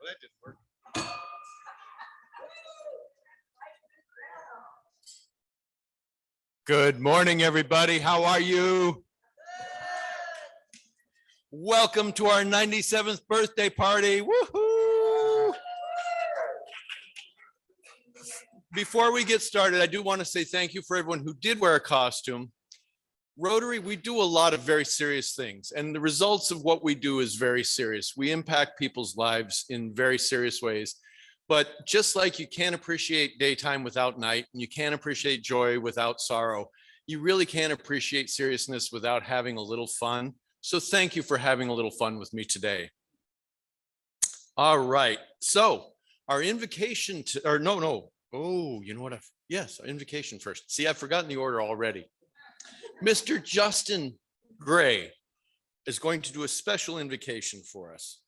that didn't work. Good morning, everybody. How are you? Welcome to our 97th birthday party. Woohoo! Before we get started, I do want to say thank you for everyone who did wear a costume. Rotary, we do a lot of very serious things, and the results of what we do is very serious. We impact people's lives in very serious ways. But just like you can't appreciate daytime without night, and you can't appreciate joy without sorrow, you really can't appreciate seriousness without having a little fun. So thank you for having a little fun with me today. All right, so our invocation to, or no. Oh, you know what? Yes, our invocation first. See, I've forgotten the order already. Mr. Justin Gray is going to do a special invocation for us.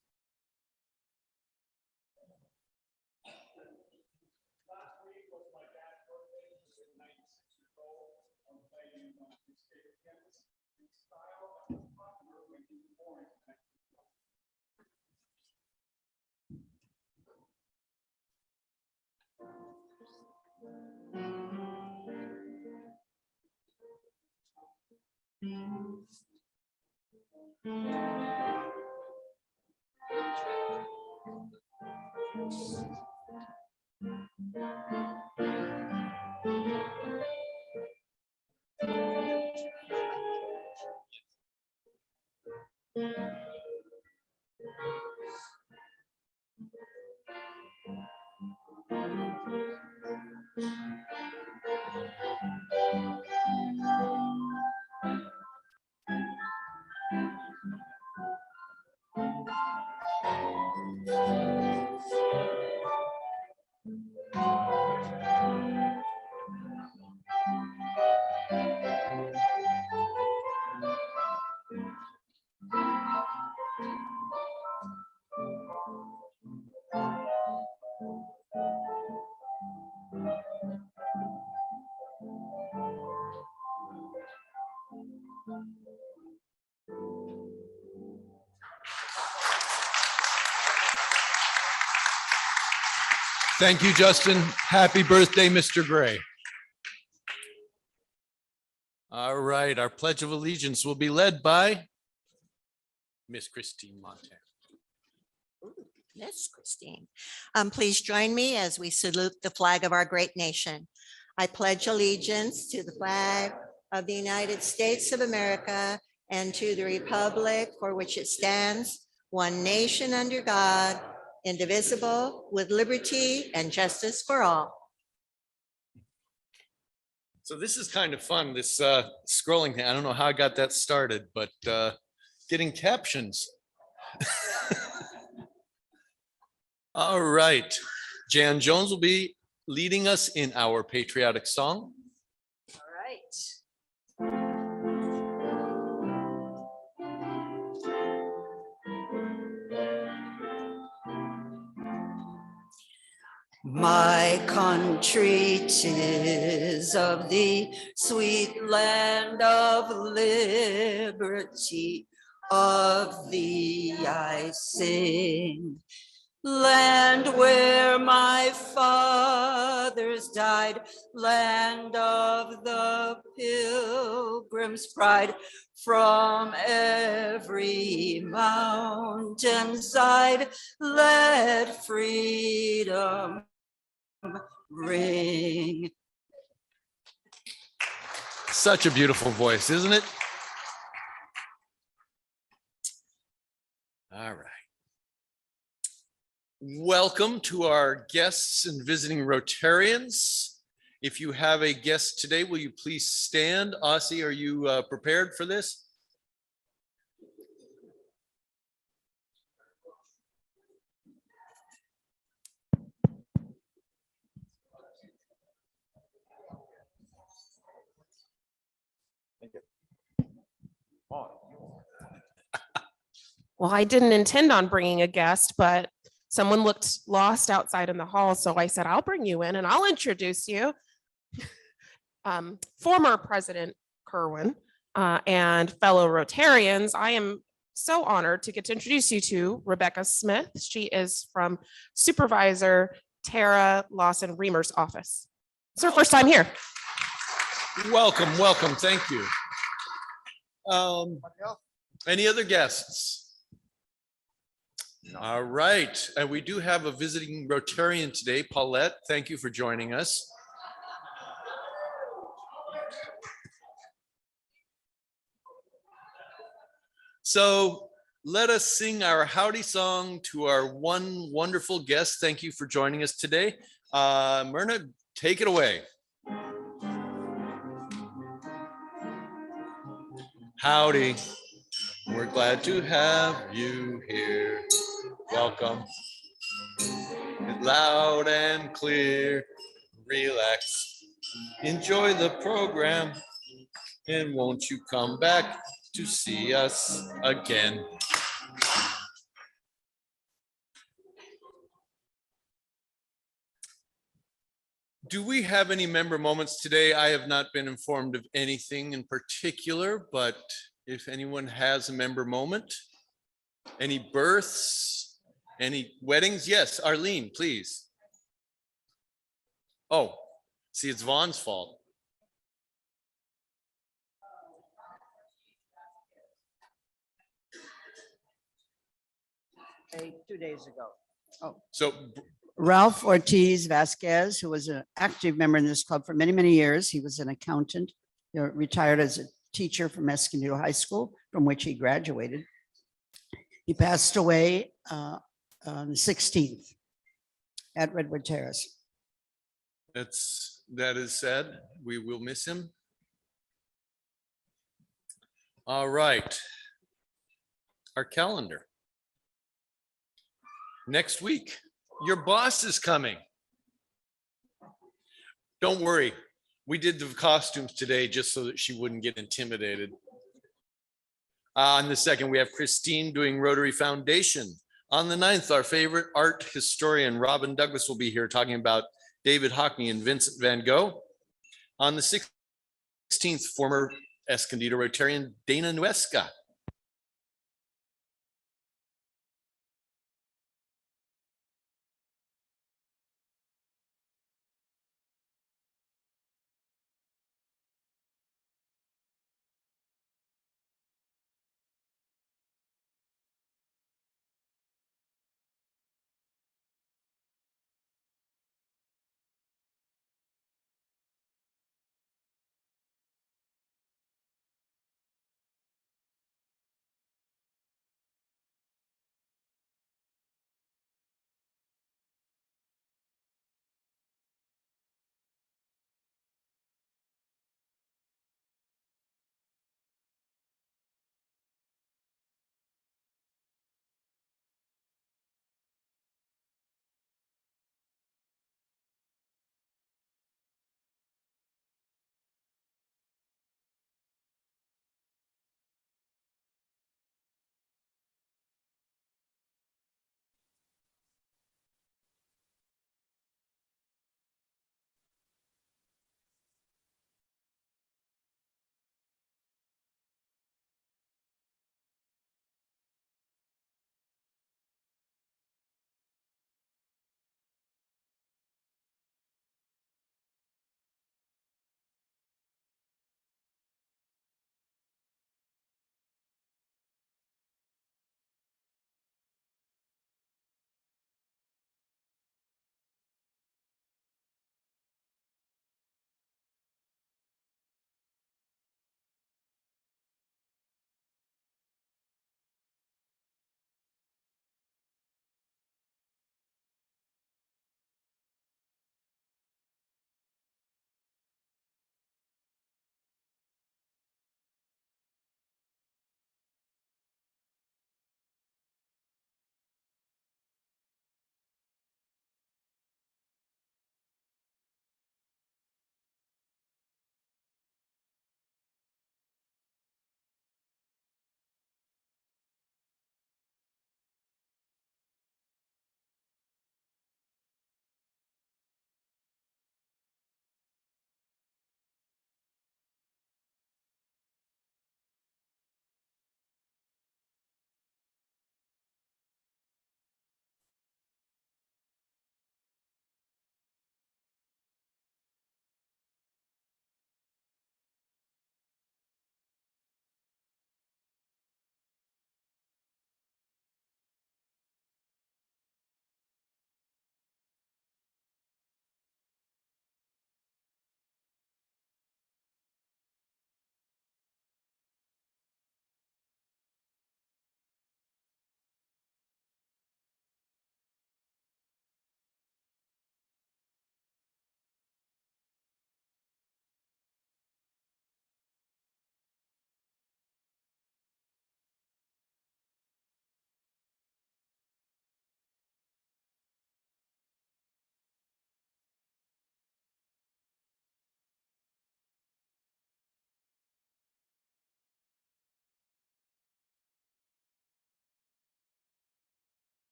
Thank you, Justin. Happy birthday, Mr. Gray. All right, our Pledge of Allegiance will be led by Miss Christine Montana. Miss Christine. Please join me as we salute the flag of our great nation. I pledge allegiance to the flag of the United States of America and to the republic for which it stands, one nation under God, indivisible, with liberty and justice for all. So this is kind of fun, this scrolling thing. I don't know how I got that started, but getting captions. All right, Jan Jones will be leading us in our patriotic song. All right. My country 'tis of the sweet land of liberty, of thee I sing. Land where my fathers died, land of the Pilgrim's pride, from every mountainside let freedom ring. Such a beautiful voice, isn't it? All right. Welcome to our guests and visiting Rotarians. If you have a guest today, will you please stand? Aussie, are you prepared for this? Thank you. Well, I didn't intend on bringing a guest, but someone looked lost outside in the hall. So I said, I'll bring you in and I'll introduce you. Former President Kerwin and fellow Rotarians, I am so honored to get to introduce you to Rebecca Smith. She is from Supervisor Tara Lawson Reamer's office. It's her first time here. Welcome, welcome. Thank you. Any other guests? All right. And we do have a visiting Rotarian today, Paulette. Thank you for joining us. So let us sing our howdy song to our one wonderful guest. Thank you for joining us today. Myrna, take it away. Howdy, we're glad to have you here. Welcome. Loud and clear, relax, enjoy the program, and won't you come back to see us again? Do we have any member moments today? I have not been informed of anything in particular, but if anyone has a member moment, any births, any weddings? Yes, Arlene, please. Oh, see, it's Vaughn's fault. Okay, 2 days ago. So Ralph Ortiz Vasquez, who was an active member in this club for many, many years. He was an accountant, retired as a teacher from Escondido High School, from which he graduated. He passed away on the 16th at Redwood Terrace. that is sad. We will miss him. All right. Our calendar. Next week, your boss is coming. Don't worry. We did the costumes today just so that she wouldn't get intimidated. On the 2nd, we have Christine doing Rotary Foundation. On the 9th, our favorite art historian, Robin Douglas, will be here talking about David Hockney and Vincent van Gogh. On the 16th, former Escondido Rotarian Dana Nuesca.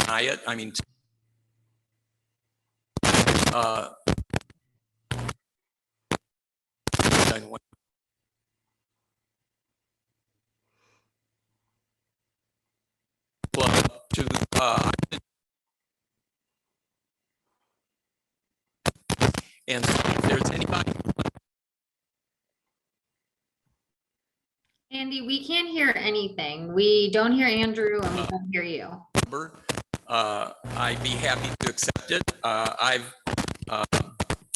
deny it. I mean, club to and if there's anybody Andy, we can't hear anything. We don't hear Andrew and we don't hear you. I'd be happy to accept it. I've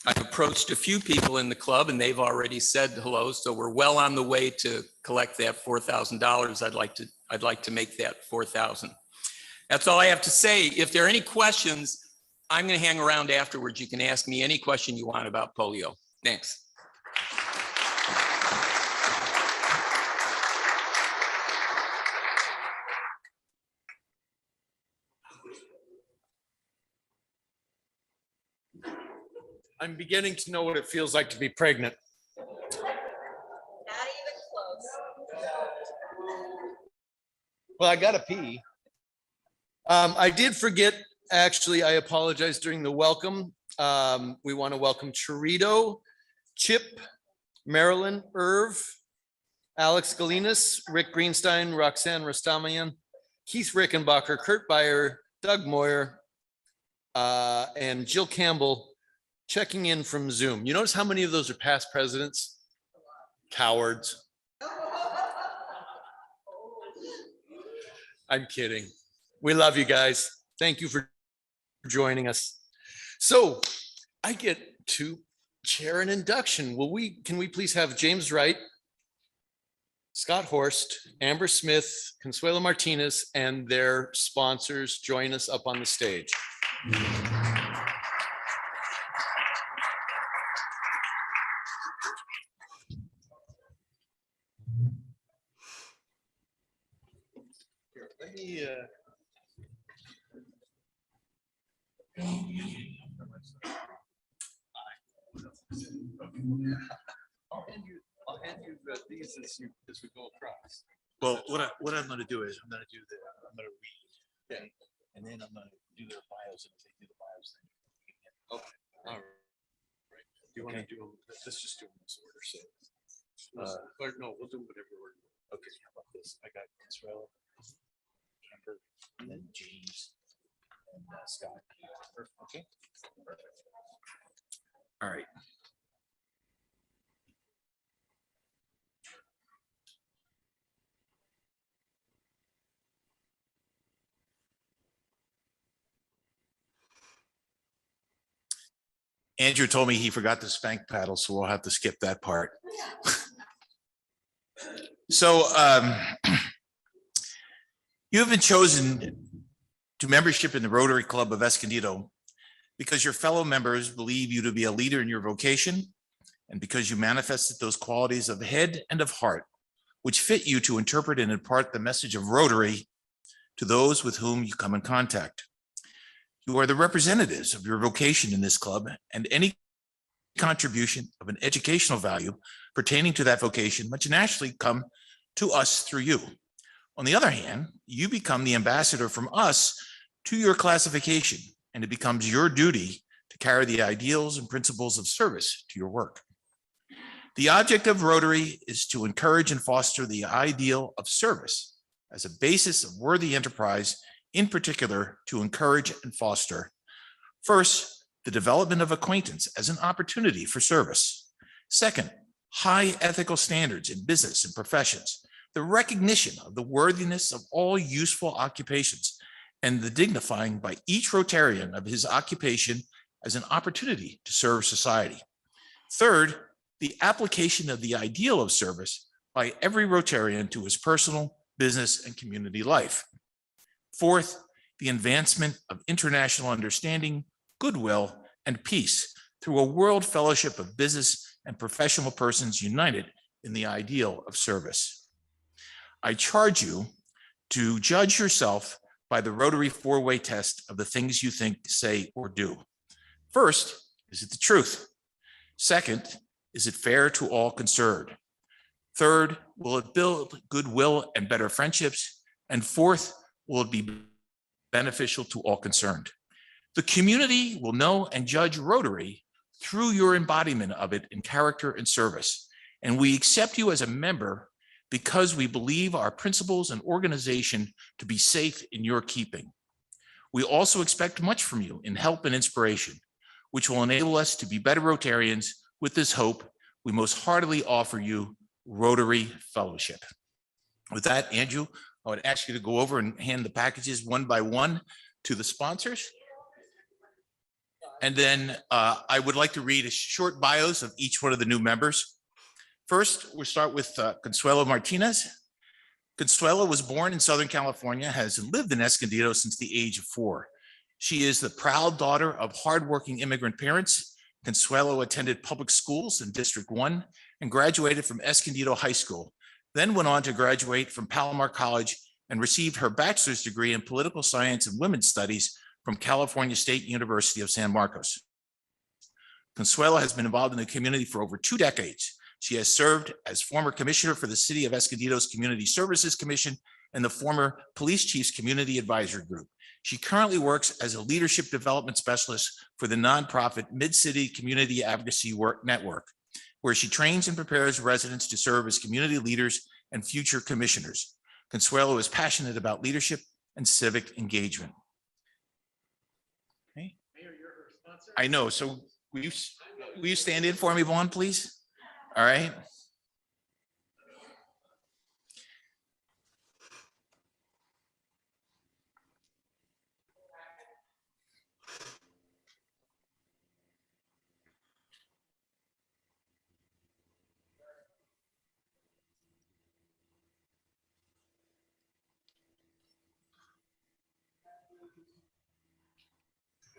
approached a few people in the club and they've already said hello, so we're well on the way to collect that $4,000. I'd like to make that 4,000. That's all I have to say. If there are any questions, I'm going to hang around afterwards. You can ask me any question you want about polio. Thanks. I'm beginning to know what it feels like to be pregnant. Not even close. Well, I gotta pee. I did forget, actually, I apologize during the welcome. We want to welcome Chirito, Chip, Marilyn, Irv, Alex Galinas, Rick Greenstein, Roxanne Rastamian, Keith Rickenbacher, Kurt Beyer, Doug Moyer, and Jill Campbell checking in from Zoom. You notice how many of those are past presidents? Cowards. I'm kidding. We love you guys. Thank you for joining us. So I get to chair an induction. Can we please have James Wright, Scott Horst, Amber Smith, Consuelo Martinez, and their sponsors join us up on the stage. Here, let me, I'll hand you these as we go across. Well, what I'm gonna do is I'm gonna read. Yeah. And then I'm gonna do their bios, and if they do the bios, then. Okay, all right. Do you want to do, let's just do them in this order, so. Or no, we'll do whatever order. Okay, how about this? I got Consuelo, Amber, and then James and Scott. Okay. Perfect. All right. Andrew told me he forgot the spank paddle, so we'll have to skip that part. So you have been chosen to membership in the Rotary Club of Escondido because your fellow members believe you to be a leader in your vocation and because you manifested those qualities of head and of heart, which fit you to interpret and impart the message of Rotary to those with whom you come in contact. You are the representatives of your vocation in this club, and any contribution of an educational value pertaining to that vocation must naturally come to us through you. On the other hand, you become the ambassador from us to your classification, and it becomes your duty to carry the ideals and principles of service to your work. The object of Rotary is to encourage and foster the ideal of service as a basis of worthy enterprise, in particular to encourage and foster, first, the development of acquaintance as an opportunity for service. Second, high ethical standards in business and professions, the recognition of the worthiness of all useful occupations, and the dignifying by each Rotarian of his occupation as an opportunity to serve society. Third, the application of the ideal of service by every Rotarian to his personal, business, and community life. Fourth, the advancement of international understanding, goodwill, and peace through a world fellowship of business and professional persons united in the ideal of service. I charge you to judge yourself by the Rotary four-way test of the things you think, say, or do. First, is it the truth? Second, is it fair to all concerned? Third, will it build goodwill and better friendships? And fourth, will it be beneficial to all concerned. The community will know and judge Rotary through your embodiment of it in character and service. And we accept you as a member because we believe our principles and organization to be safe in your keeping. We also expect much from you in help and inspiration, which will enable us to be better Rotarians. With this hope, we most heartily offer you Rotary Fellowship. With that, Andrew, I would ask you to go over and hand the packages one by one to the sponsors. And then I would like to read a short bios of each one of the new members. First, we'll start with Consuelo Martinez. Consuelo was born in Southern California, has lived in Escondido since the age of 4. She is the proud daughter of hardworking immigrant parents. Consuelo attended public schools in District 1 and graduated from Escondido High School, then went on to graduate from Palomar College and received her bachelor's degree in political science and women's studies from California State University of San Marcos. Consuelo has been involved in the community for over 2 decades. She has served as former commissioner for the City of Escondido's Community Services Commission and the former Police Chiefs Community Advisory Group. She currently works as a leadership development specialist for the nonprofit Mid-City Community Advocacy Network, where she trains and prepares residents to serve as community leaders and future commissioners. Consuelo is passionate about leadership and civic engagement. Okay. I know, so will you stand in for me, Vaughn, please? All right.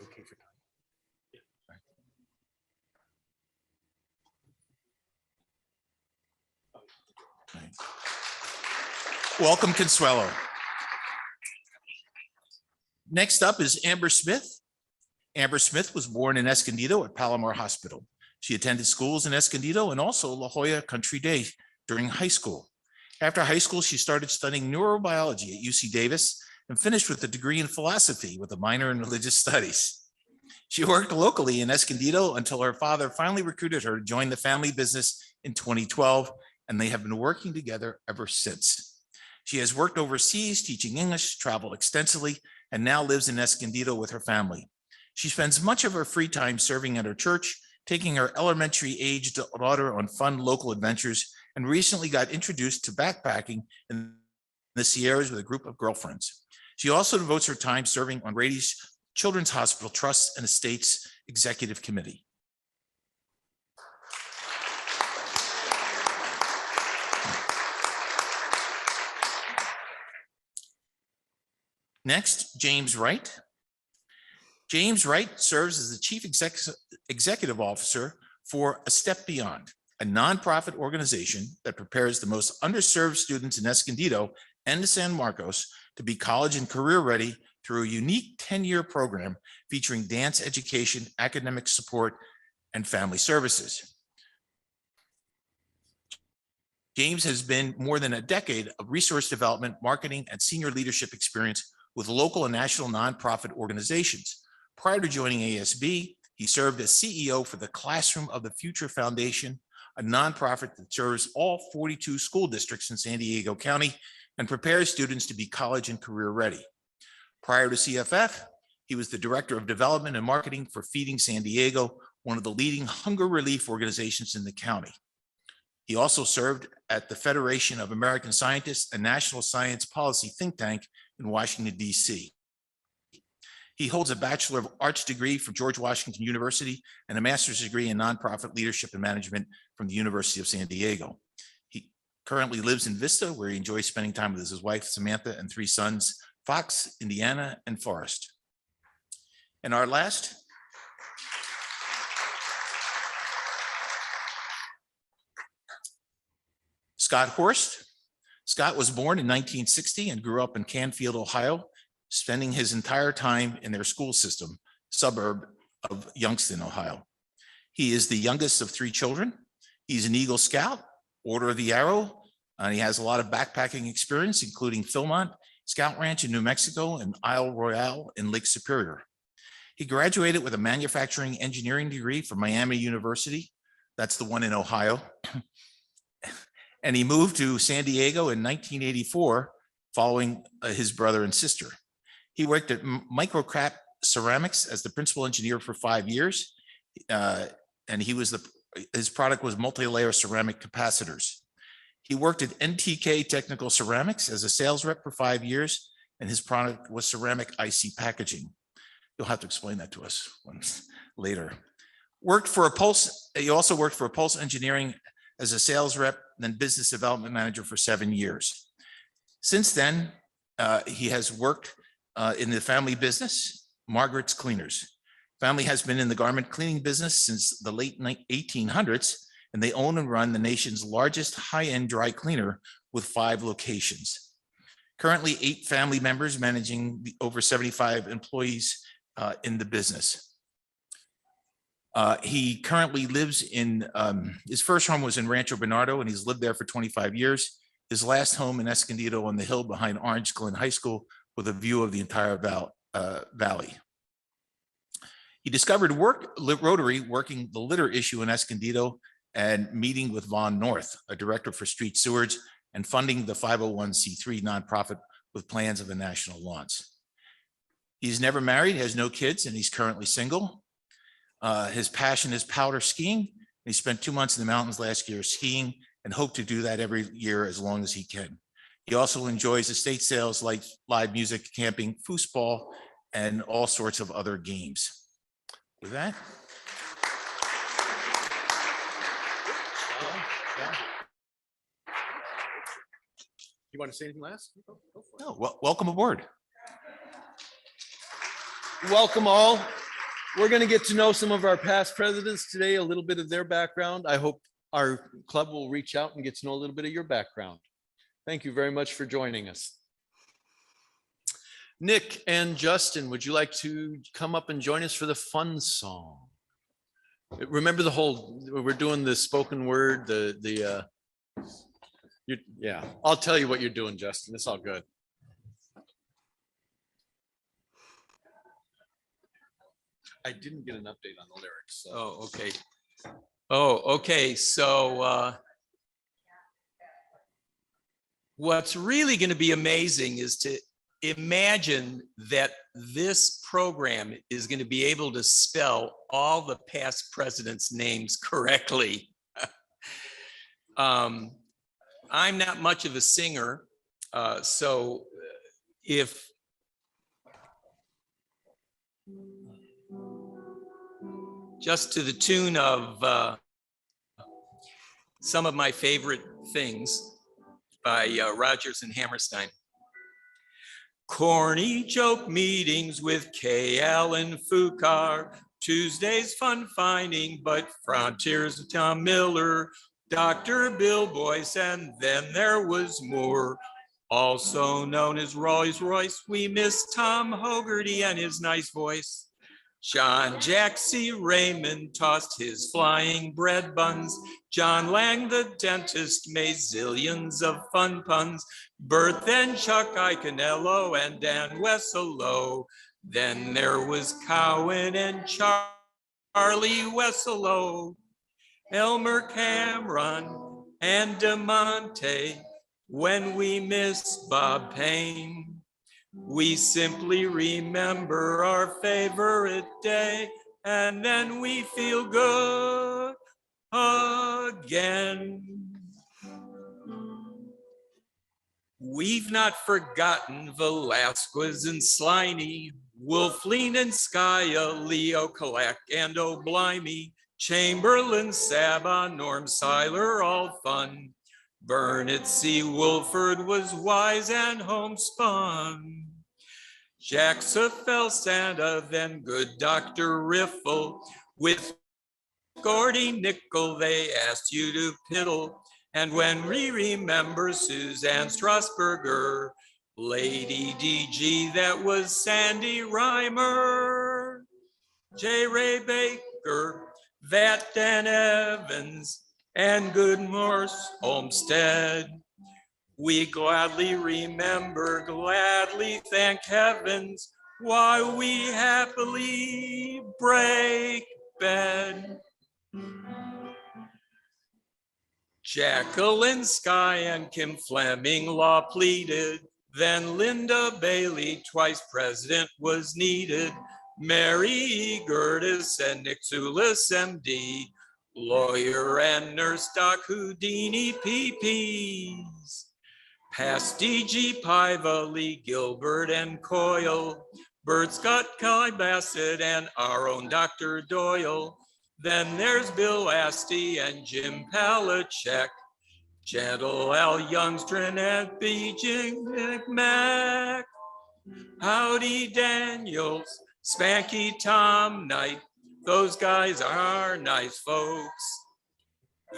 Okay for time. Yeah. Right. Welcome, Consuelo. Next up is Amber Smith. Amber Smith was born in Escondido at Palomar Hospital. She attended schools in Escondido and also La Jolla Country Day during high school. After high school, she started studying neurobiology at UC Davis and finished with a degree in philosophy with a minor in religious studies. She worked locally in Escondido until her father finally recruited her to join the family business in 2012, and they have been working together ever since. She has worked overseas, teaching English, traveled extensively, and now lives in Escondido with her family. She spends much of her free time serving at her church, taking her elementary-aged daughter on fun local adventures, and recently got introduced to backpacking in the Sierras with a group of girlfriends. She also devotes her time serving on Rady's Children's Hospital Trusts and Estates Executive Committee. Next, James Wright. James Wright serves as the Chief Executive Officer for A Step Beyond, a nonprofit organization that prepares the most underserved students in Escondido and San Marcos to be college and career ready through a unique 10-year program featuring dance education, academic support, and family services. James has been more than a decade of resource development, marketing, and senior leadership experience with local and national nonprofit organizations. Prior to joining ASB, he served as CEO for the Classroom of the Future Foundation, a nonprofit that serves all 42 school districts in San Diego County and prepares students to be college and career ready. Prior to CFF, he was the Director of Development and Marketing for Feeding San Diego, one of the leading hunger relief organizations in the county. He also served at the Federation of American Scientists, a national science policy think tank in Washington, D.C. He holds a Bachelor of Arts degree from George Washington University and a master's degree in nonprofit leadership and management from the University of San Diego. He currently lives in Vista, where he enjoys spending time with his wife, Samantha, and 3 sons, Fox, Indiana, and Forrest. And our last, Scott Horst. Scott was born in 1960 and grew up in Canfield, Ohio, spending his entire time in their school system, suburb of Youngstown, Ohio. He is the youngest of 3 children. He's an Eagle Scout, Order of the Arrow, and he has a lot of backpacking experience, including Philmont, Scout Ranch in New Mexico, and Isle Royale in Lake Superior. He graduated with a manufacturing engineering degree from Miami University. That's the one in Ohio. And he moved to San Diego in 1984 following his brother and sister. He worked at Microcap Ceramics as the principal engineer for 5 years. And his product was multi-layer ceramic capacitors. He worked at NTK Technical Ceramics as a sales rep for 5 years, and his product was ceramic IC packaging. You'll have to explain that to us once later. He also worked for Pulse Engineering as a sales rep, then business development manager for 7 years. Since then, he has worked in the family business, Margaret's Cleaners. Family has been in the garment cleaning business since the late 1800s, and they own and run the nation's largest high-end dry cleaner with 5 locations. Currently, 8 family members managing over 75 employees in the business. He currently lives in, his first home was in Rancho Bernardo, and he's lived there for 25 years. His last home in Escondido on the hill behind Orange Glen High School with a view of the entire valley. He discovered Rotary working the litter issue in Escondido and meeting with Vaughn North, a director for street sewage, and funding the 501c3 nonprofit with plans of a national launch. He's never married, has no kids, and he's currently single. His passion is powder skiing. He spent 2 months in the mountains last year skiing and hope to do that every year as long as he can. He also enjoys estate sales like live music, camping, foosball, and all sorts of other games. With that. You want to say anything last? No, welcome aboard. Welcome all. We're going to get to know some of our past presidents today, a little bit of their background. I hope our club will reach out and get to know a little bit of your background. Thank you very much for joining us. Nick and Justin, would you like to come up and join us for the fun song? Remember we're doing the spoken word, yeah, I'll tell you what you're doing, Justin. It's all good. I didn't get an update on the lyrics. So. Oh, okay. Oh, okay. So what's really going to be amazing is to imagine that this program is going to be able to spell all the past presidents' names correctly. I'm not much of a singer, so if just to the tune of some of my favorite things by Rodgers and Hammerstein. Corny joke meetings with K. Allen Foucault, Tuesdays fun finding, but frontiers of Tom Miller, Dr. Bill Boyce, and then there was Moore, also known as Rolls Royce. We miss Tom Hogarty and his nice voice. John Jack C. Raymond tossed his flying bread buns. John Lang, the dentist, made zillions of fun puns. Bert, then Chuck Iconello and Dan Wesselo. Then there was Cowan and Charlie Wesselo. Elmer Cameron and DeMonte. When we miss Bob Payne, we simply remember our favorite day, and then we feel good again. We've not forgotten Velasquez and Sliney, Wolflean and Skya, Leo Kalak and O'Blimey, Chamberlain, Saba, Norm Seiler, all fun. Bernard C. Wolford was wise and homespun. Jack Fell Santa, then good Dr. Riffle. With Gordy Nickel, they asked you to piddle. And when we remember Suzanne Strasburger, Lady DG, that was Sandy Reimer. J. Ray Baker, that Dan Evans, and good Morse Olmsted. We gladly remember, gladly thank heavens, while we happily break bed. Jacqueline Skye and Kim Fleming law pleaded. Then Linda Bailey, twice president, was needed. Mary Gertis and Nick Zulis, MD, lawyer and nurse Doc Houdini, PPs. Past DG Piva, Lee Gilbert and Coyle, Bert Scott, Kai Bassett, and our own Dr. Doyle. Then there's Bill Asti and Jim Palachek, Gentle Al Youngstrom and B.J. McMack, Howdy Daniels, Spanky Tom Knight. Those guys are nice folks.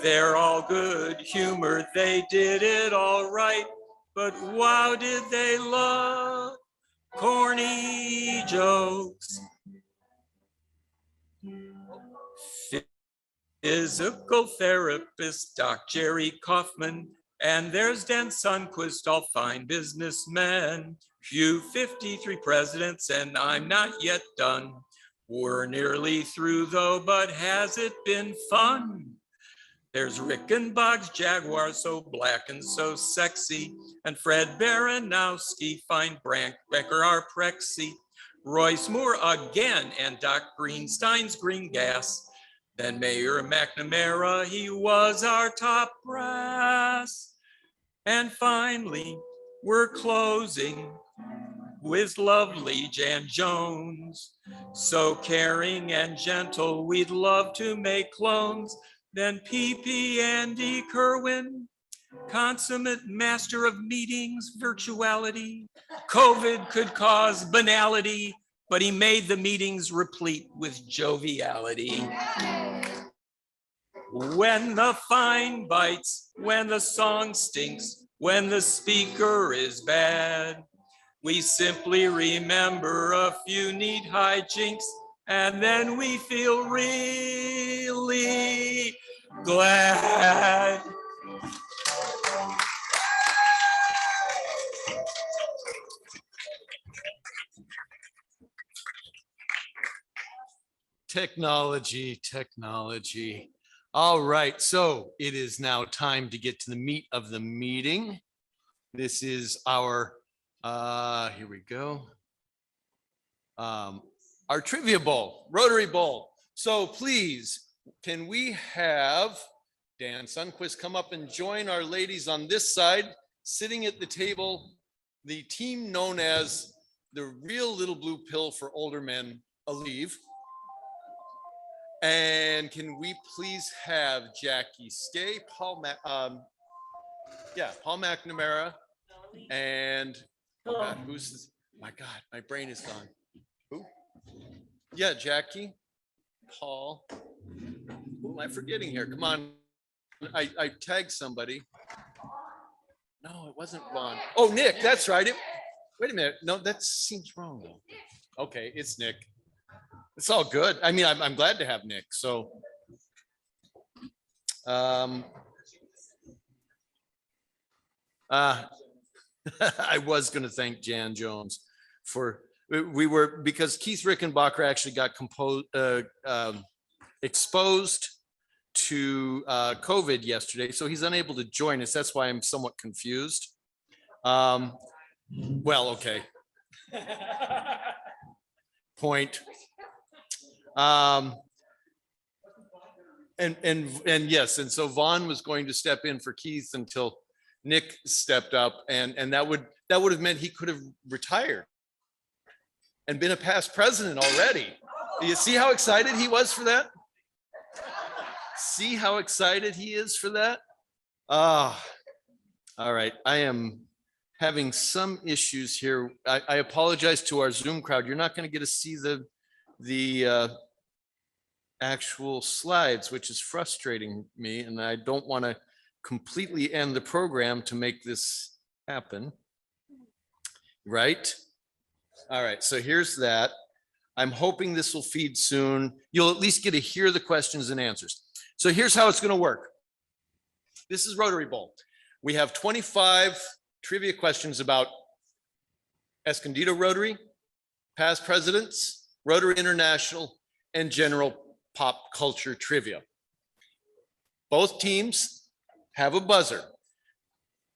They're all good humor. They did it all right. But wow, did they love corny jokes. Physical therapist, Doc Jerry Kaufman, and there's Dan Sundquist, all fine businessmen. Few 53 presidents, and I'm not yet done. We're nearly through though, but has it been fun? There's Rickenbach's Jaguar, so black and so sexy, and Fred Baranowski, fine Brank Becker, our Prexy, Royce Moore again, and Doc Greenstein's Green Gas. Then Mayor McNamara, he was our top brass. And finally, we're closing with lovely Jan Jones. So caring and gentle, we'd love to make clones. Then PP Andy Kerwin, consummate master of meetings, virtuality. COVID could cause banality, but he made the meetings replete with joviality. When the fine bites, when the song stinks, when the speaker is bad, we simply remember a few neat hijinks, and then we feel really glad. Technology. All right, so it is now time to get to the meat of the meeting. This is our, here we go. Our Trivia Bowl, Rotary Bowl. So please, can we have Dan Sundquist come up and join our ladies on this side, sitting at the table, the team known as the Real Little Blue Pill for Older Men, Aleve. And can we please have Jackie Skay, Paul McNamara, and oh God, who's this? My God, my brain is gone. Who? Yeah, Jackie, Paul. Who am I forgetting here? Come on, I tagged somebody. No, it wasn't Ron. Oh, Nick, that's right. Wait a minute. No, that seems wrong. Okay, it's Nick. It's all good. I mean, I'm glad to have Nick. So, I was going to thank Jan Jones for because Keith Rickenbacher actually got exposed to COVID yesterday, so he's unable to join us. That's why I'm somewhat confused. Well, okay. Point. And yes, and so Vaughn was going to step in for Keith until Nick stepped up, and that would have meant he could have retired and been a past president already. You see how excited he was for that? See how excited he is for that? All right. I am having some issues here. I apologize to our Zoom crowd. You're not going to get to see the actual slides, which is frustrating me, and I don't want to completely end the program to make this happen. Right? All right, so here's that. I'm hoping this will feed soon. You'll at least get to hear the questions and answers. So here's how it's going to work. This is Rotary Bowl. We have 25 trivia questions about Escondido Rotary, past presidents, Rotary International, and general pop culture trivia. Both teams have a buzzer.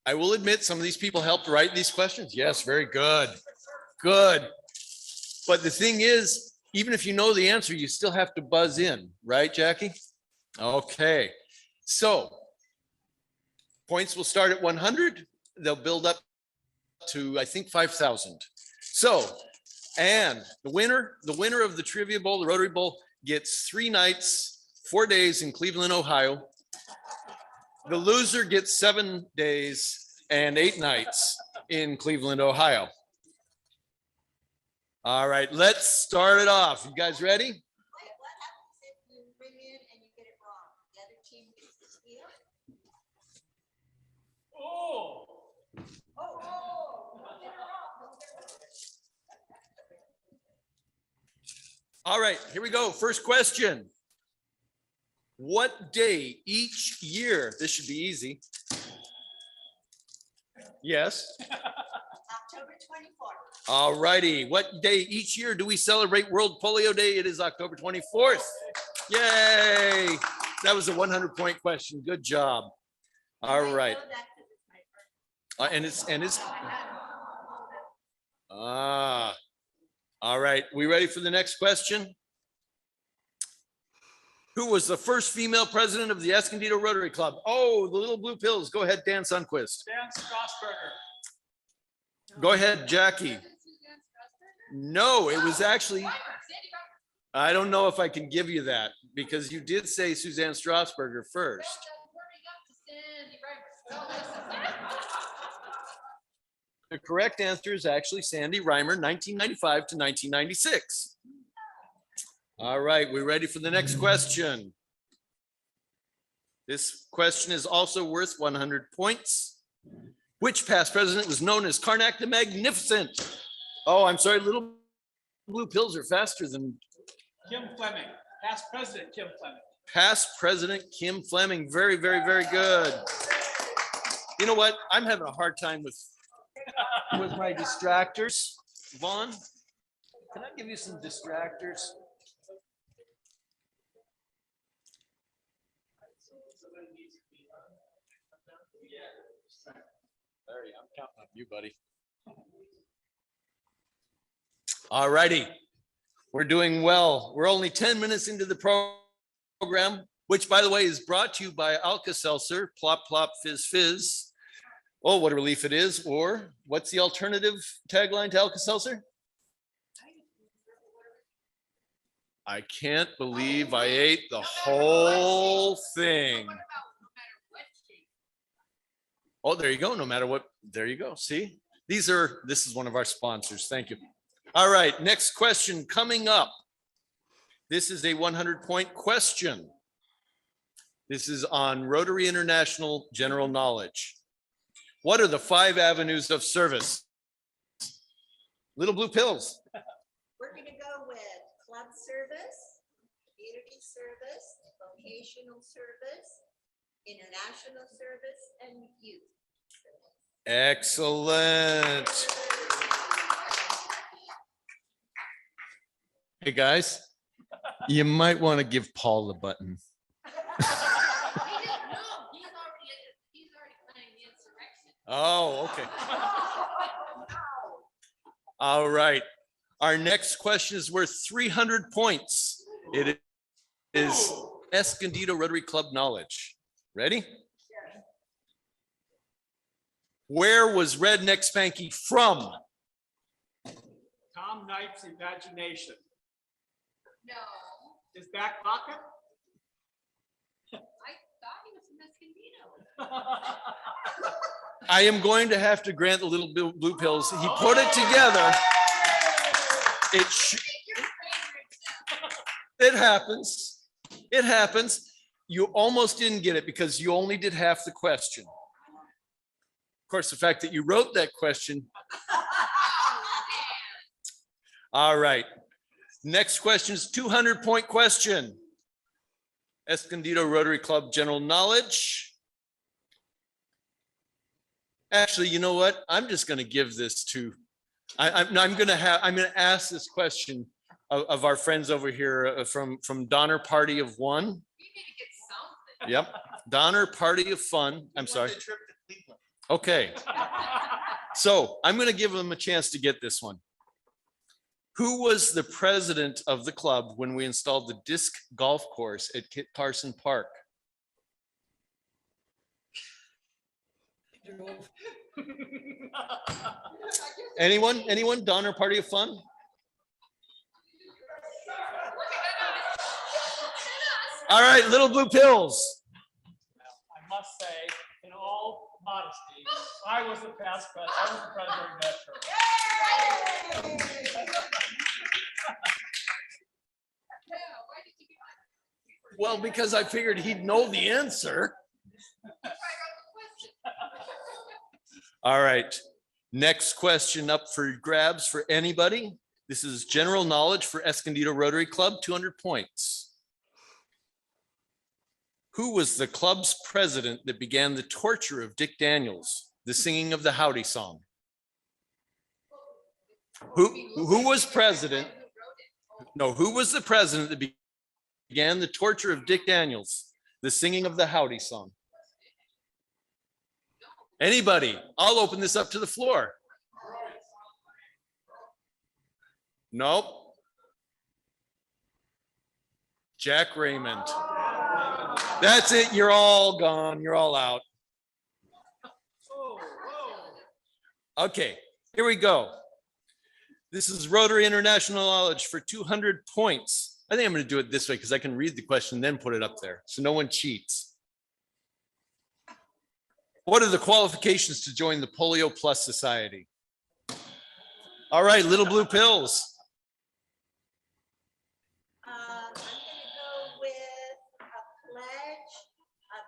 I will admit some of these people helped write these questions. Yes, very good. Good. But the thing is, even if you know the answer, you still have to buzz in, right, Jackie? Okay. So points will start at 100. They'll build up to, I think, 5,000. So, and the winner of the Trivia Bowl, the Rotary Bowl, gets 3 nights, 4 days in Cleveland, Ohio. The loser gets 7 days and 8 nights in Cleveland, Ohio. All right, let's start it off. You guys ready? What happens if you bring in and you get it wrong? The other team gets the steal? All right, here we go. First question. What day each year, this should be easy. Yes. October 24th. All righty. What day each year do we celebrate World Polio Day? It is October 24th. Yay. That was a 100-point question. Good job. All right. And it's all right. We ready for the next question? Who was the first female president of the Escondido Rotary Club? Oh, the little blue pills. Go ahead, Dan Sundquist. Dan Strasburger. Go ahead, Jackie. No, it was actually, I don't know if I can give you that because you did say Suzanne Strasburger first. The correct answer is actually Sandy Reimer, 1995 to 1996. All right, we're ready for the next question. This question is also worth 100 points. Which past president was known as Karnak the Magnificent? Oh, I'm sorry, little blue pills are faster than Kim Fleming, past president Kim Fleming. past president Kim Fleming. Very, very, very good. You know what? I'm having a hard time with my distractors. Vaughn, can I give you some distractors? Larry, I'm counting on you, buddy. All righty. We're doing well. We're only 10 minutes into the program, which, by the way, is brought to you by Alka-Seltzer, Plop, Plop, Fizz, Fizz. Oh, what a relief it is. Or what's the alternative tagline to Alka-Seltzer? I can't believe I ate the whole thing. Oh, there you go. No matter what, there you go. See, this is one of our sponsors. Thank you. All right, next question coming up. This is a 100-point question. This is on Rotary International general knowledge. What are the 5 avenues of service? Little blue pills. We're going to go with club service, community service, vocational service, international service, and youth. Excellent. Hey, guys, you might want to give Paul the button. Oh, okay. All right. Our next question is worth 300 points. It is Escondido Rotary Club knowledge. Ready? Where was Redneck Spanky from? Tom Knight's imagination. No, His back pocket? I thought he was from Escondido. I am going to have to grant the little blue pills. He put it together. It happens. It happens. You almost didn't get it because you only did half the question. Of course, the fact that you wrote that question. All right. Next question is 200-point question. Escondido Rotary Club general knowledge. Actually, you know what? I'm just going to give this to, I'm going to ask this question of our friends over here from Donner Party of One. Yep. Donner Party of Fun. I'm sorry. Okay. So I'm going to give them a chance to get this one. Who was the president of the club when we installed the disc golf course at Kit Carson Park? Anyone? Anyone? Donner Party of Fun? All right, Little Blue Pills. I must say, in all modesty, I was the past president, I was the president of that church. Well, because I figured he'd know the answer. All right, next question up for grabs for anybody. This is general knowledge for Escondido Rotary Club, 200 points. Who was the club's president that began the torture of Dick Daniels, the singing of the Howdy song? Who was president? No, who was the president that began the torture of Dick Daniels, the singing of the Howdy song? Anybody? I'll open this up to the floor. Nope. Jack Raymond. That's it. You're all gone. You're all out. Okay, here we go. This is Rotary International knowledge for 200 points. I think I'm going to do it this way because I can read the question, then put it up there so no one cheats. What are the qualifications to join the Polio Plus Society? All right, Little Blue Pills. I'm going to go with a pledge of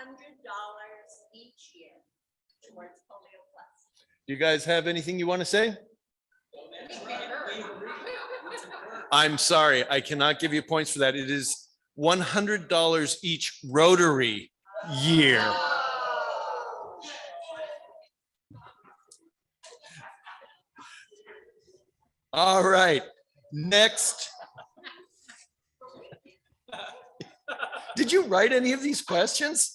$100 each year towards Polio Plus. You guys have anything you want to say? I'm sorry, I cannot give you points for that. It is $100 each Rotary year. All right, next. Did you write any of these questions?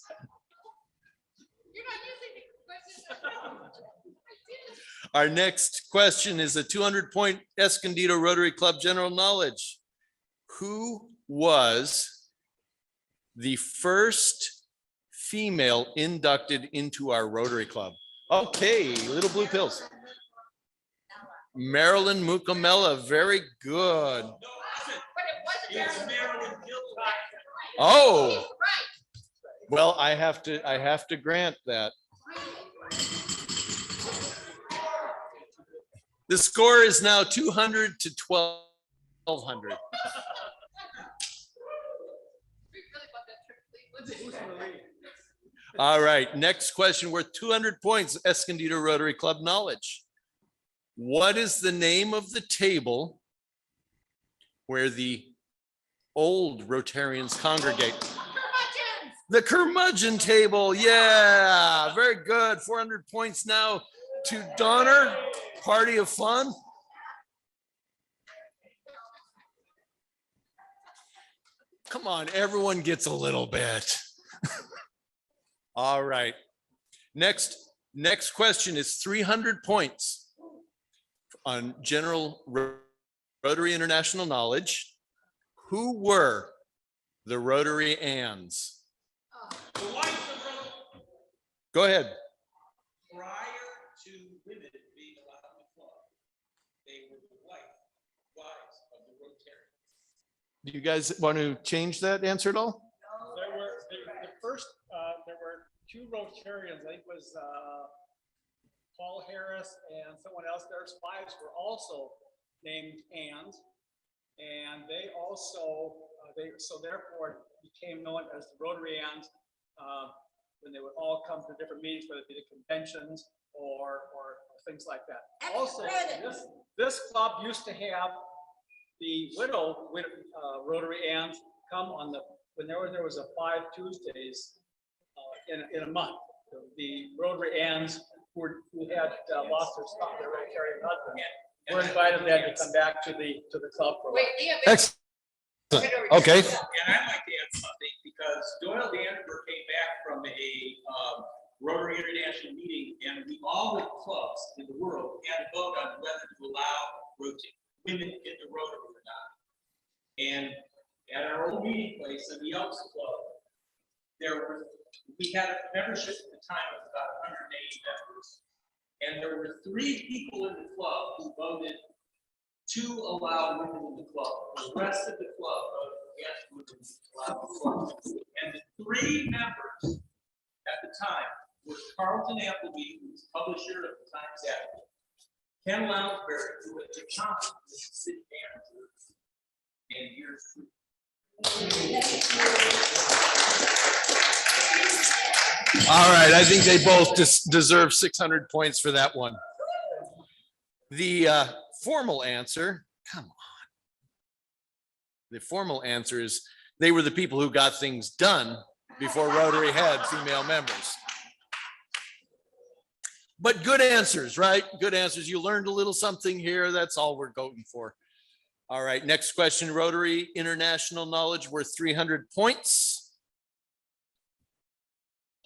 Our next question is a 200-point Escondido Rotary Club general knowledge. Who was the first female inducted into our Rotary Club? Okay, Little Blue Pills. Marilyn Mukamela, very good. Oh, well, I have to grant that. The score is now 200 to 1,200. All right, next question worth 200 points, Escondido Rotary Club knowledge. What is the name of the table where the old Rotarians congregate? The curmudgeon table, yeah, very good. 400 points now to Donner, Party of Fun. Come on, everyone gets a little bit. All right, next question is 300 points on general Rotary International knowledge. Who were the Rotary Anns? Go ahead. Prior to women being allowed in the club, they were the wives of the Rotarians. Do you guys want to change that answer at all? There were the first, there were two Rotarians, I think it was Paul Harris and someone else. Their wives were also named Anns, and they also, so therefore became known as the Rotary Anns when they would all come to different meetings, whether it be the conventions or things like that. Also, this club used to have the widow Rotary Anns come on when there was a 5 Tuesdays in a month. the Rotary Anns who had lost their Rotarian husband. We're invited then to come back to the club for. Excellent. Okay. And I'd like to add something because Doyle Danforth came back from a Rotary International meeting and all the clubs in the world had to vote on whether to allow women in the Rotary or not. And at our old meeting place in the Elks Club, we had a membership at the time of about 180 members. And there were 3 people in the club who voted to allow women in the club. The rest of the club voted against women to allow the club. And the 3 members at the time were Carlton Appleby, who was publisher of the Times Advocate, Ken Lounsbury, who at the time was the city manager, and here's who. All right, I think they both deserve 600 points for that one. The formal answer, come on. The formal answer is they were the people who got things done before Rotary had female members. But good answers, right? Good answers. You learned a little something here. That's all we're going for. All right, next question, Rotary International knowledge worth 300 points.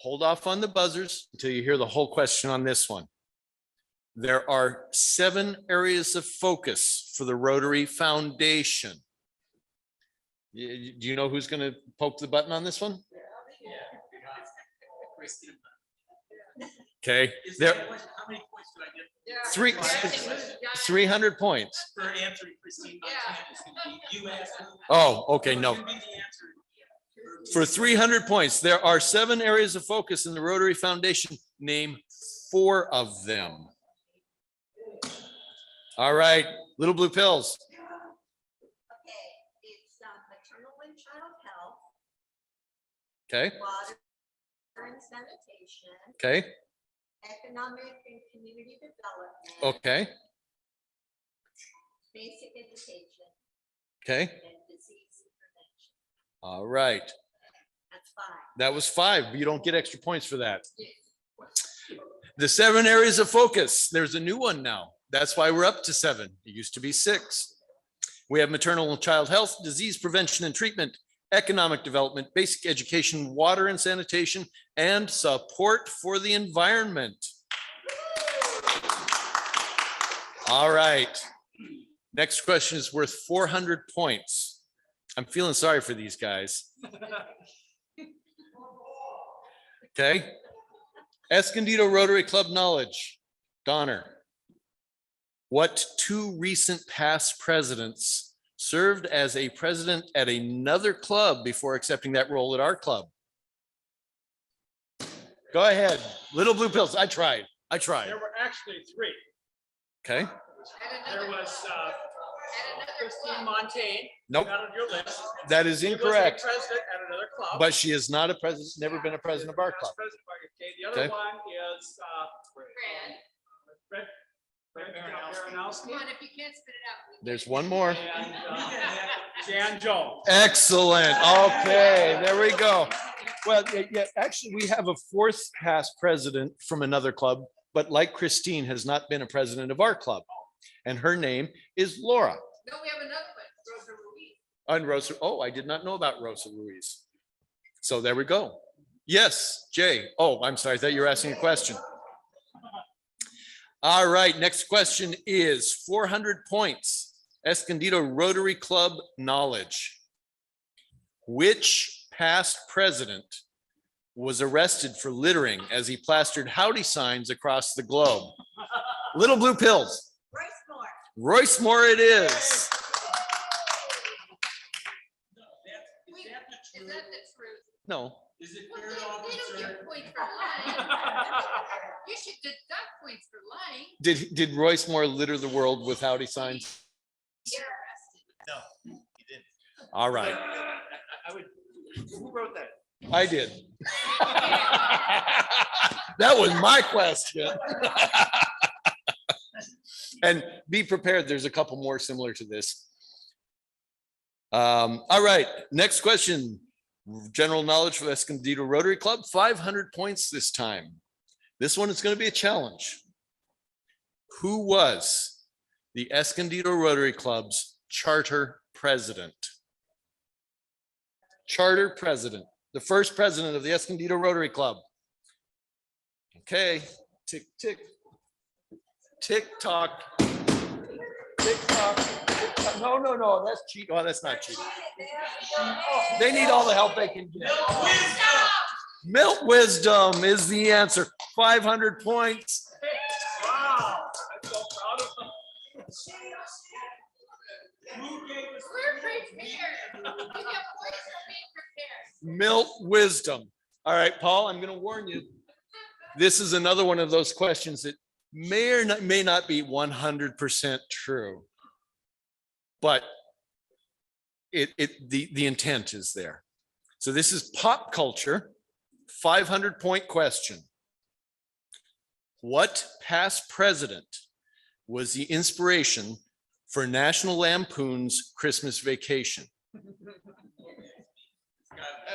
Hold off on the buzzers until you hear the whole question on this one. There are 7 areas of focus for the Rotary Foundation. Do you know who's going to poke the button on this one? Okay. There, How many points do I get? 300 points. For answering Christine Montana's, you asked. Oh, okay, no. Who's gonna be the answer? For 300 points, there are 7 areas of focus in the Rotary Foundation. Name 4 of them. All right, little blue pills. Okay, it's maternal and child health, Okay, water and sanitation, okay, economic and community development, okay, basic education, okay. and disease prevention. All right, That's 5. that was 5. You don't get extra points for that. The 7 areas of focus. There's a new one now. That's why we're up to 7. It used to be 6. We have maternal and child health, disease prevention and treatment, economic development, basic education, water and sanitation, and support for the environment. All right. Next question is worth 400 points. I'm feeling sorry for these guys. Okay. Escondido Rotary Club knowledge. Donner. What 2 recent past presidents served as a president at another club before accepting that role at our club? Go ahead. Little blue pills. I tried. There were actually 3. Okay. There was Christine Montaigne. Nope. Not on your list. That is She was a incorrect. President at another club. But she is not a president, never been a president of our club. President of our- okay, the other Okay. one is Fred Baranowski. Come on, if you can't spit it out. There's one more. And Jan Jones. Excellent. Okay, there we go. Well, yeah, actually, we have a 4th past president from another club, but like Christine has not been a president of our club. And her name is Laura. No, we have another one, Rosa Ruiz. And Rosa, oh, I did not know about Rosa Ruiz. So there we go. Yes, Jay. Oh, I'm sorry. I thought you were asking a question. All right, next question is 400 points. Escondido Rotary Club knowledge. Which past president was arrested for littering as he plastered howdy signs across the globe? Little blue pills. Royce Moore. Royce Moore it is. Is that the truth? No, Is it Well, fair they to all they don't concerned? get points for lying. You should deduct points for lying. did Royce Moore litter the world with howdy signs? You're arrested. No, you didn't. All right, I would, who wrote that? I did. That was my question. And be prepared, there's a couple more similar to this. All right, next question. General knowledge for Escondido Rotary Club, 500 points this time. This one is going to be a challenge. Who was the Escondido Rotary Club's charter president? Charter president, the first president of the Escondido Rotary Club. Okay, tick, tick, tick tock, tick tock, tick tock. No, that's cheating. Oh, that's not cheating. They need all the help they can get. Milt Wisdom is the answer. 500 points. Wow, I'm so proud of them. We're prepared. You get points for being prepared. Milt Wisdom. All right, Paul, I'm going to warn you. This is another one of those questions that may not be 100% true, but the intent is there. So this is pop culture, 500-point question. What past president was the inspiration for National Lampoon's Christmas Vacation? That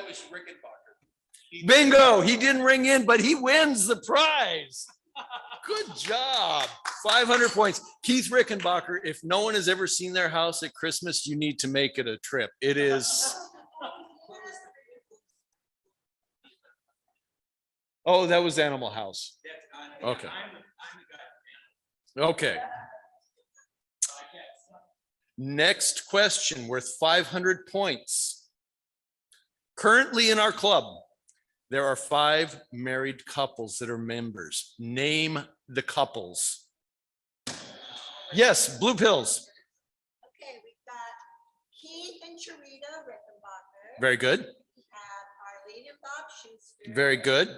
was Rickenbacker. Bingo, he didn't ring in, but he wins the prize. Good job. 500 points. Keith Rickenbacker, if no one has ever seen their house at Christmas, you need to make it a trip. It is. Oh, that was Animal House. Okay. Okay. Next question worth 500 points. Currently in our club, there are 5 married couples that are members. Name the couples. Yes, blue pills. Okay, we've got Keith and Sharita Rickenbacker. Very good. We have Arlene and Bob Schuster. Very good. We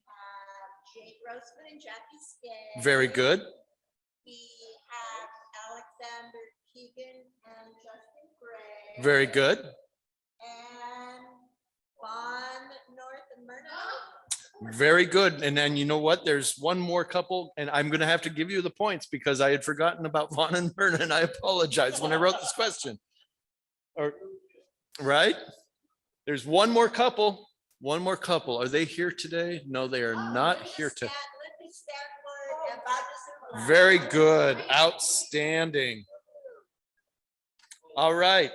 have Jake Grossman and Jackie Skay. Very good. We have Alexander Keegan and Justin Gray. Very good. And Vaughn North and Myrna. Very good. And then you know what? There's one more couple, and I'm going to have to give you the points because I had forgotten about Vaughn and Myrna, and I apologize when I wrote this question. Right? There's one more couple. One more couple. Are they here today? No, they are not here today. Very good. Outstanding. All right.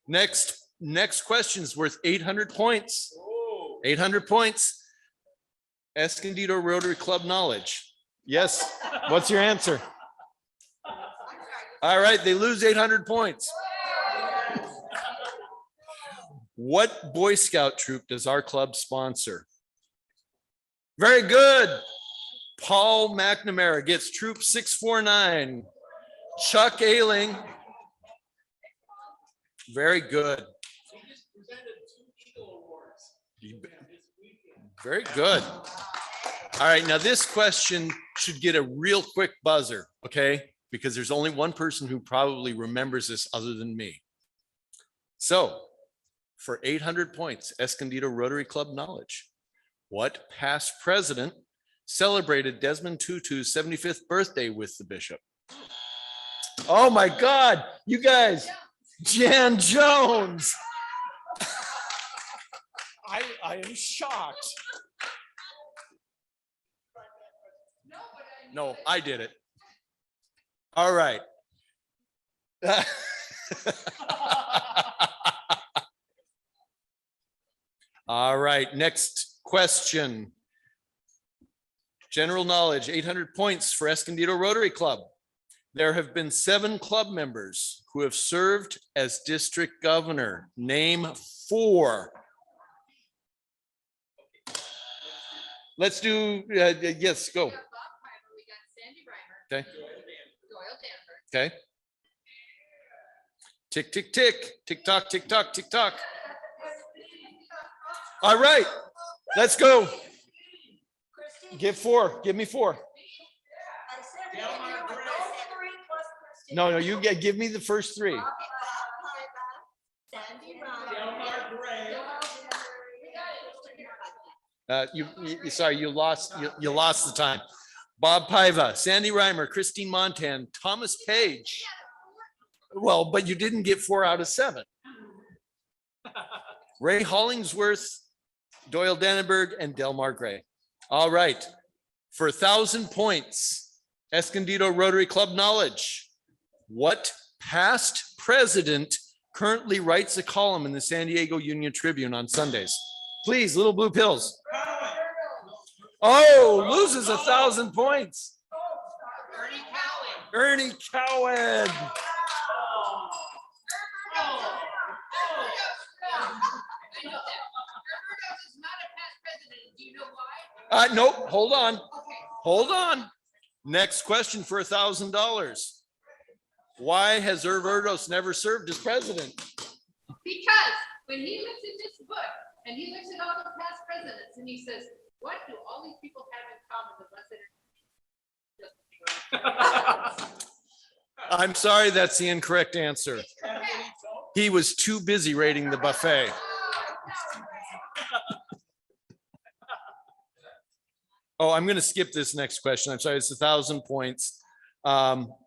Next question is worth 800 points. 800 points. Escondido Rotary Club knowledge. Yes. What's your answer? All right. They lose 800 points. What Boy Scout troop does our club sponsor? Very good. Paul McNamara gets troop 649. Chuck Ailing. Very good. Very good. All right, now this question should get a real quick buzzer, okay? Because there's only one person who probably remembers this other than me. So, for 800 points, Escondido Rotary Club knowledge. What past president celebrated Desmond Tutu's 75th birthday with the bishop? Oh my God, you guys, Jan Jones. I am shocked. No, I did it. All right. All right, next question. General knowledge, 800 points for Escondido Rotary Club. There have been 7 club members who have served as district governor. Name 4. Let's do, yes, go. We got Bob Piper, we got Sandy Reimer. Okay. Doyle Danvers. Okay. Tick, tick, tick, tick tock, tick tock, tick tock. All right, let's go. Give 4, give me 4. No, you get, give me the first 3. Sorry, you lost the time. Bob Paiva, Sandy Reimer, Christine Montan, Thomas Page. Well, but you didn't get 4 out of 7. Ray Hollingsworth, Doyle Dannenberg, and Delmar Gray. All right, for 1,000 points, Escondido Rotary Club knowledge. What past president currently writes a column in the San Diego Union Tribune on Sundays? Please, little blue pills. Oh, loses 1,000 points. Ernie Cowan. Nope, hold on. Hold on. Next question for $1,000. Why has Irv Erdos never served as president? Because when he looks at this book and he looks at all the past presidents and he says, what do all these people have in common? The ones that are I'm sorry, that's the incorrect answer. He was too busy raiding the buffet. Oh, I'm going to skip this next question. I'm sorry, it's 1,000 points.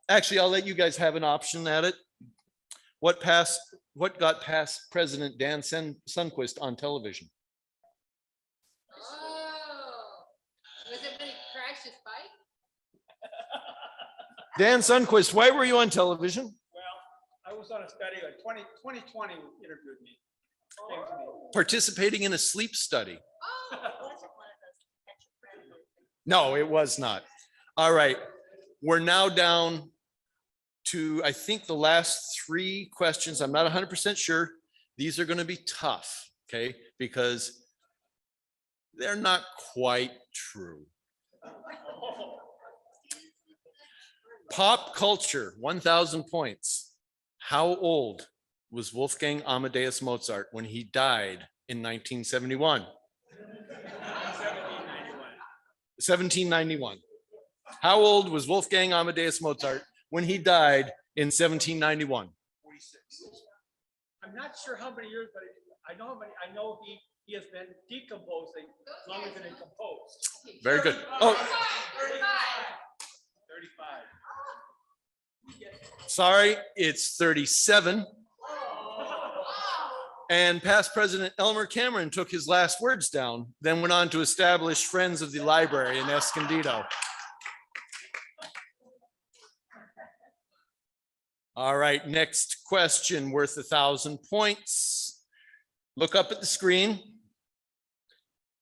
Actually, I'll let you guys have an option at it. What got past President Dan Sundquist on television? Oh, was it when he crashed his bike? Dan Sundquist, why were you on television? Well, I was on a study, like 2020 interviewed me. Came to me. Participating in a sleep study. Oh. No, it was not. All right. We're now down to, I think, the last 3 questions. I'm not 100% sure. These are going to be tough, okay? Because they're not quite true. Pop culture, 1,000 points. How old was Wolfgang Amadeus Mozart when he died in 1971? 1791. How old was Wolfgang Amadeus Mozart when he died in 1791? 46. I'm not sure how many years, but I know how many. I know he has been decomposing longer than he composed. Very good. Oh, 35. sorry, it's 37. And past President Elmer Cameron took his last words down, then went on to establish Friends of the Library in Escondido. All right, next question worth 1,000 points. Look up at the screen.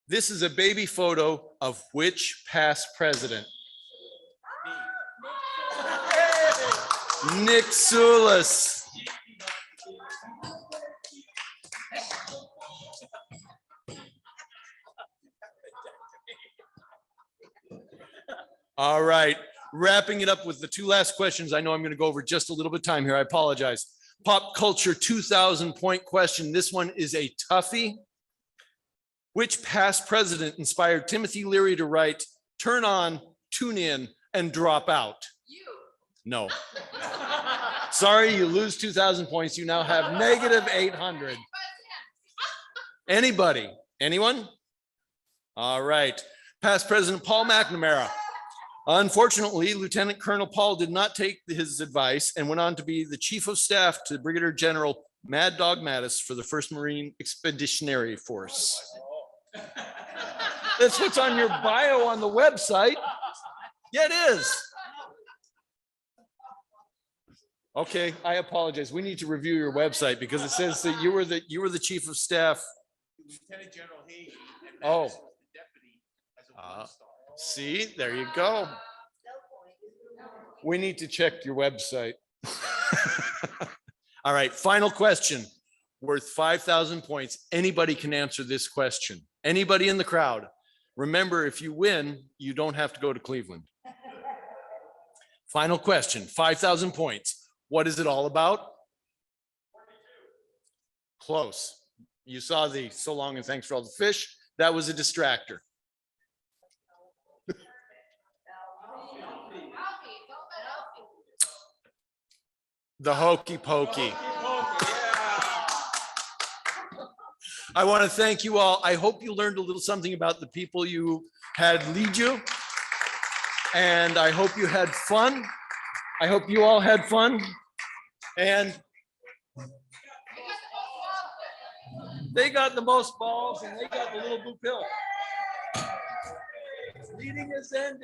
This is a baby photo of which past president? Nick Soulis. All right, wrapping it up with the 2 last questions. I know I'm going to go over just a little bit of time here. I apologize. Pop culture 2,000 point question. This one is a toughie. Which past president inspired Timothy Leary to write, "Turn on, tune in, and drop out"? You. No. Sorry, you lose 2,000 points. You now have negative 800. Anybody? Anyone? All right. Past President Paul McNamara. Unfortunately, Lieutenant Colonel Paul did not take his advice and went on to be the Chief of Staff to Brigadier General Mad Dog Mattis for the 1st Marine Expeditionary Force. That's what's on your bio on the website. Yeah, it is. Okay, I apologize. We need to review your website because it says that you were the Chief of Staff. Lieutenant General Haig. Oh. Was the deputy as a one-star. See, there you go. We need to check your website. All right, final question worth 5,000 points. Anybody can answer this question. Anybody in the crowd. Remember, if you win, you don't have to go to Cleveland. Final question, 5,000 points. What is it all about? Close. You saw the "so long and thanks for all the fish." That was a distractor. The hokey pokey. I want to thank you all. I hope you learned a little something about the people you had lead you. And I hope you had fun. I hope you all had fun. And They got the most balls and they got the little blue pill. Meeting is ended.